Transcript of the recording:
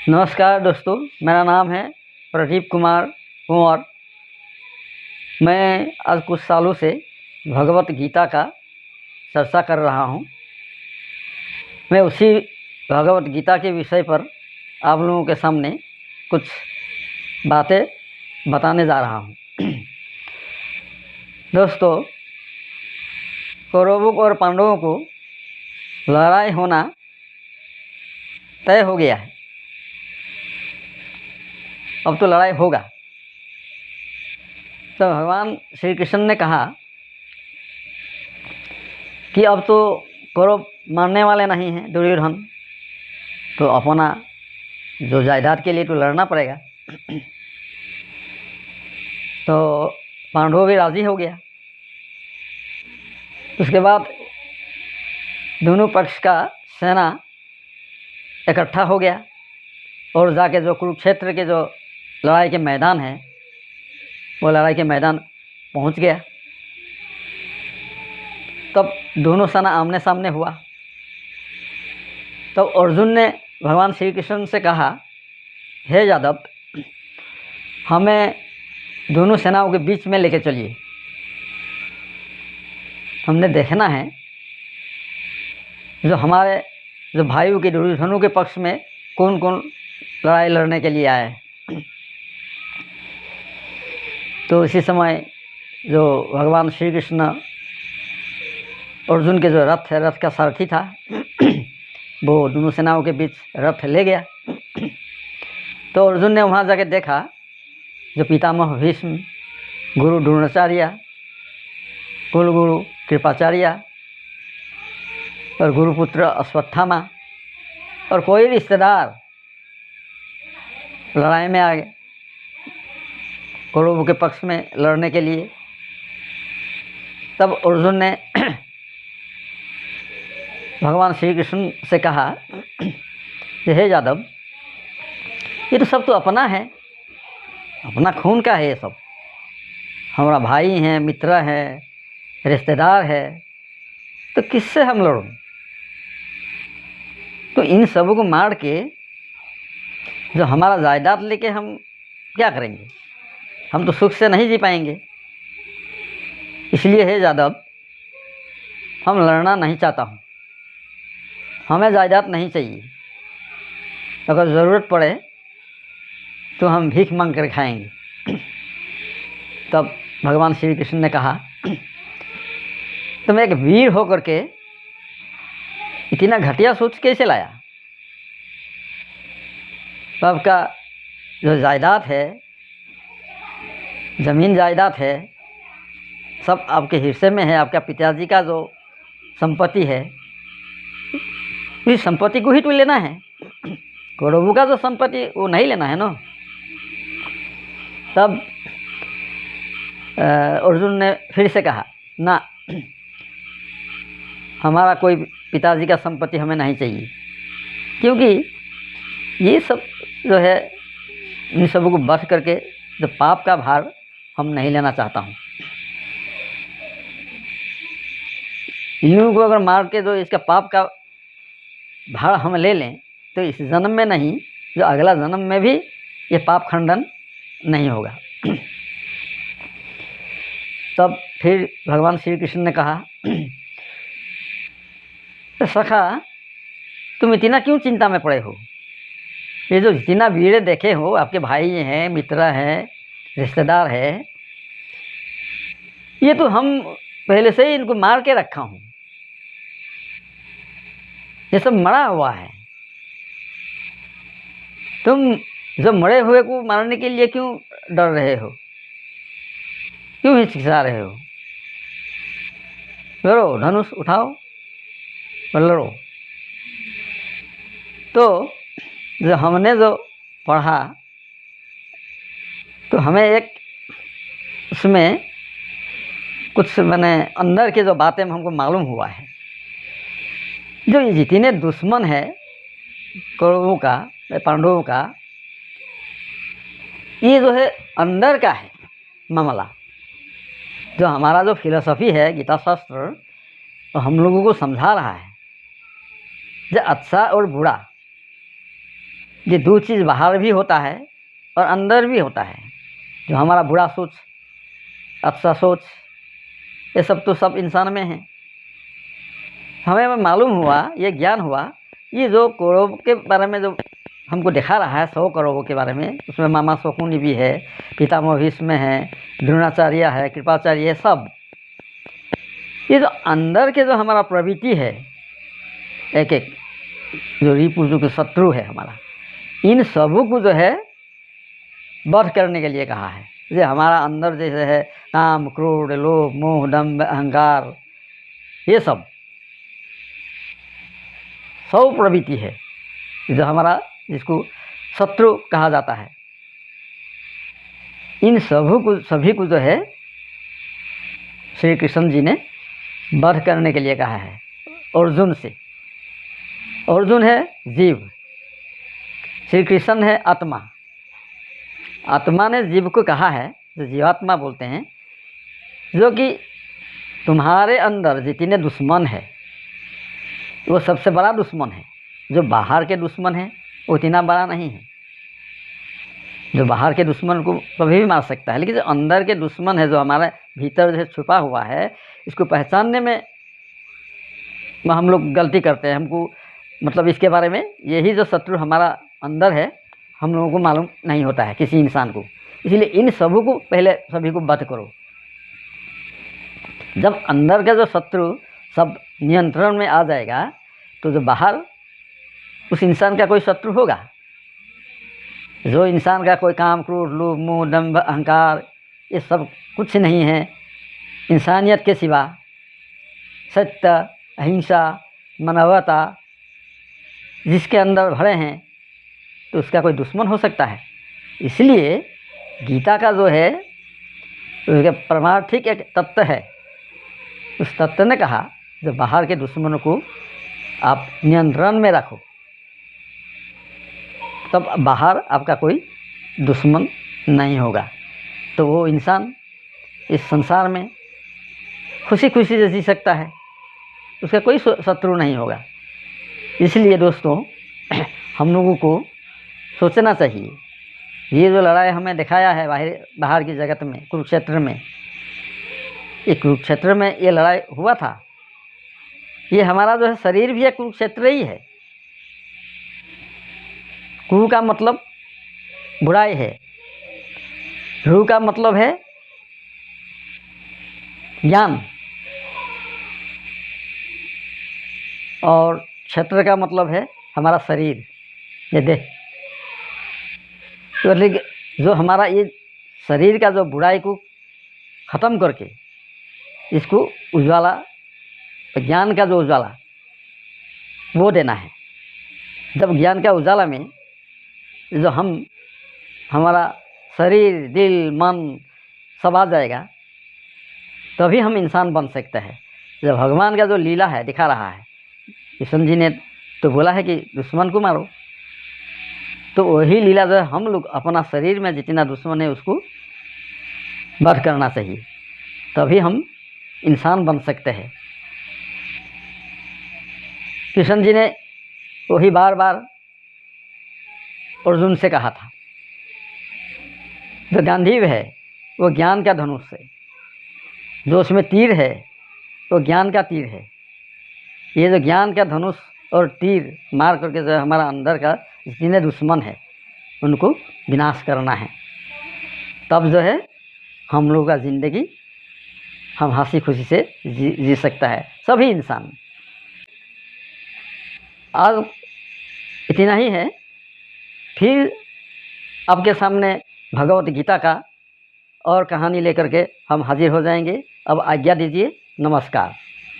नमस्कार दोस्तों, मेरा नाम है प्रदीप कुमार कुंवर। मैं आज कुछ सालों से भगवत गीता का चर्चा कर रहा हूँ। मैं उसी भगवत गीता के विषय पर आप लोगों के सामने कुछ बातें बताने जा रहा हूँ। दोस्तों, कौरवों और पांडवों को लड़ाई होना तय हो गया है। अब तो लड़ाई होगा। तो भगवान श्री कृष्ण ने कहा कि अब तो कौरव मारने वाले नहीं हैं दुर्योधन, तो अपना जो जायदाद के लिए तो लड़ना पड़ेगा। तो पांडव भी राजी हो गया। उसके बाद दोनों पक्ष का सेना इकट्ठा हो गया और जाके जो कुरुक्षेत्र के जो लड़ाई के मैदान है, वो लड़ाई के मैदान पहुंच गया। तब दोनों सेना आमने सामने हुआ। तब अर्जुन ने भगवान श्री कृष्ण से कहा, हे यादव, हमें दोनों सेनाओं के बीच में लेके चलिए। हमने देखना है जो हमारे जो भाइयों के दुर्योधनों के पक्ष में कौन कौन लड़ाई लड़ने के लिए आए हैं। तो इसी समय जो भगवान श्री कृष्ण अर्जुन के जो रथ है, रथ का सारथी था, वो दोनों सेनाओं के बीच रथ ले गया। तो अर्जुन ने वहाँ जाके देखा जो पितामह भीष्म, गुरु द्रोणाचार्य, कुलगुरु कृपाचार्य और गुरुपुत्र अश्वत्थामा और कोई रिश्तेदार लड़ाई में आ गए कौरवों के पक्ष में लड़ने के लिए। तब अर्जुन ने भगवान श्री कृष्ण से कहा, हे यादव, ये तो सब तो अपना है, अपना खून का है, ये सब हमारा भाई हैं, मित्र हैं, रिश्तेदार है, तो किससे हम लड़ूं? तो इन सबों को मार के जो हमारा जायदाद लेके हम क्या करेंगे? हम तो सुख से नहीं जी पाएंगे। इसलिए हे यादव, हम लड़ना नहीं चाहता हूँ, हमें जायदाद नहीं चाहिए। अगर ज़रूरत पड़े तो हम भीख मांग कर खाएंगे। तब भगवान श्री कृष्ण ने कहा, तुम एक वीर होकर के इतना घटिया सोच कैसे लाया? तो आपका जो जायदाद है, ज़मीन जायदाद है, सब आपके हिस्से में है। आपका पिताजी का जो संपत्ति है, इस संपत्ति को ही तो लेना है। कौरवों का जो संपत्ति वो नहीं लेना है ना। तब अर्जुन ने फिर से कहा, ना, हमारा कोई पिताजी का संपत्ति हमें नहीं चाहिए, क्योंकि ये सब जो है, इन सबों को बच करके जो पाप का भार हम नहीं लेना चाहता हूँ। इन लोगों को अगर मार के जो इसका पाप का भार हम ले लें, तो इस जन्म में नहीं, जो अगला जन्म में भी ये पाप खंडन नहीं होगा। तब फिर भगवान श्री कृष्ण ने कहा, तो सखा, तुम इतना क्यों चिंता में पड़े हो? ये जो जितना वीर देखे हो, आपके भाई हैं, मित्र हैं, रिश्तेदार है, ये तो हम पहले से ही इनको मार के रखा हूँ। ये सब मरा हुआ है। तुम जो मरे हुए को मारने के लिए क्यों डर रहे हो, क्यों हिचकिचा रहे हो? लड़ो, धनुष उठाओ और लड़ो। तो जो हमने जो पढ़ा, तो हमें एक उसमें कुछ मैंने अंदर के जो बातें हमको मालूम हुआ है। जो ये जितने दुश्मन है कौरवों का, पांडवों का, ये जो है अंदर का है मामला। जो हमारा जो फिलॉसफी है गीता शास्त्र, तो हम लोगों को समझा रहा है जो अच्छा और बुरा ये दो चीज़ बाहर भी होता है और अंदर भी होता है। जो हमारा बुरा सोच, अच्छा सोच, ये सब तो सब इंसान में है। हमें मालूम हुआ, ये ज्ञान हुआ, ये जो कौरव के बारे में जो हमको दिखा रहा है 100 कौरवों के बारे में, उसमें मामा शकुनी भी है, पितामह भीष्म है, द्रोणाचार्य है, कृपाचार्य है, सब ये जो अंदर के जो हमारा प्रवृत्ति है, एक एक जो रिपु जो शत्रु है हमारा, इन सबों को जो है वध करने के लिए कहा है। जैसे हमारा अंदर जैसे है काम, क्रोध, लोभ, मोह, दंभ, अहंकार, ये सब 100 प्रवृत्ति है जो हमारा, जिसको शत्रु कहा जाता है। इन सभी को जो है श्री कृष्ण जी ने वध करने के लिए कहा है अर्जुन से। अर्जुन है जीव, श्री कृष्ण है आत्मा। आत्मा ने जीव को कहा है, जो जीवात्मा बोलते हैं, जो कि तुम्हारे अंदर जितने दुश्मन है वो सबसे बड़ा दुश्मन है। जो बाहर के दुश्मन है वो इतना बड़ा नहीं है। जो बाहर के दुश्मन को कभी भी मार सकता है, लेकिन जो अंदर के दुश्मन है, जो हमारे भीतर जो छुपा हुआ है, इसको पहचानने में हम लोग गलती करते हैं। हमको मतलब इसके बारे में, यही जो शत्रु हमारा अंदर है, हम लोगों को मालूम नहीं होता है किसी इंसान को। इसलिए इन सबों को पहले सभी को वध करो। जब अंदर का जो शत्रु सब नियंत्रण में आ जाएगा तो जो बाहर उस इंसान का कोई शत्रु होगा। जो इंसान का कोई काम, क्रोध, लोभ, मोह, दंभ, अहंकार, ये सब कुछ नहीं है इंसानियत के सिवा, सत्य, अहिंसा, मानवता जिसके अंदर भरे हैं, तो उसका कोई दुश्मन हो सकता है। इसलिए गीता का जो है उसके परमार्थिक एक तत्व है। उस तत्व ने कहा जो बाहर के दुश्मनों को आप नियंत्रण में रखो, तब बाहर आपका कोई दुश्मन नहीं होगा। तो वो इंसान इस संसार में खुशी खुशी से जी सकता है, उसका कोई शत्रु नहीं होगा। इसलिए दोस्तों हम लोगों को सोचना चाहिए, ये जो लड़ाई हमें दिखाया है बाहर की जगत में, कुरुक्षेत्र में, ये कुरुक्षेत्र में ये लड़ाई हुआ था। ये हमारा जो है शरीर भी एक कुरुक्षेत्र ही है। कुरु का मतलब बुराई है, ध्रुव का मतलब है ज्ञान, और क्षेत्र का मतलब है हमारा शरीर, ये देह। तो जो हमारा ये शरीर का जो बुराई को ख़त्म करके इसको उज्ज्वला, ज्ञान का जो उज्ज्वला वो देना है। जब ज्ञान का उजाला में जो हमारा शरीर, दिल, मन सब आ जाएगा, तभी हम इंसान बन सकते हैं। जब भगवान का जो लीला है दिखा रहा है, कृष्ण जी ने तो बोला है कि दुश्मन को मारो, तो वही लीला जो हम लोग अपना शरीर में जितना दुश्मन है उसको वध करना चाहिए, तभी हम इंसान बन सकते हैं। कृष्ण जी ने वही बार बार अर्जुन से कहा था। जो गांधीव है वो ज्ञान का धनुष है, जो उसमें तीर है वो ज्ञान का तीर है। ये जो ज्ञान का धनुष और तीर मार करके जो हमारा अंदर का जितने दुश्मन है उनको विनाश करना है, तब जो है हम लोगों का ज़िंदगी हम हंसी खुशी से जी सकता है सभी इंसान। आज इतना ही है, फिर आपके सामने भगवत गीता का और कहानी लेकर के हम हाजिर हो जाएंगे। अब आज्ञा दीजिए, नमस्कार।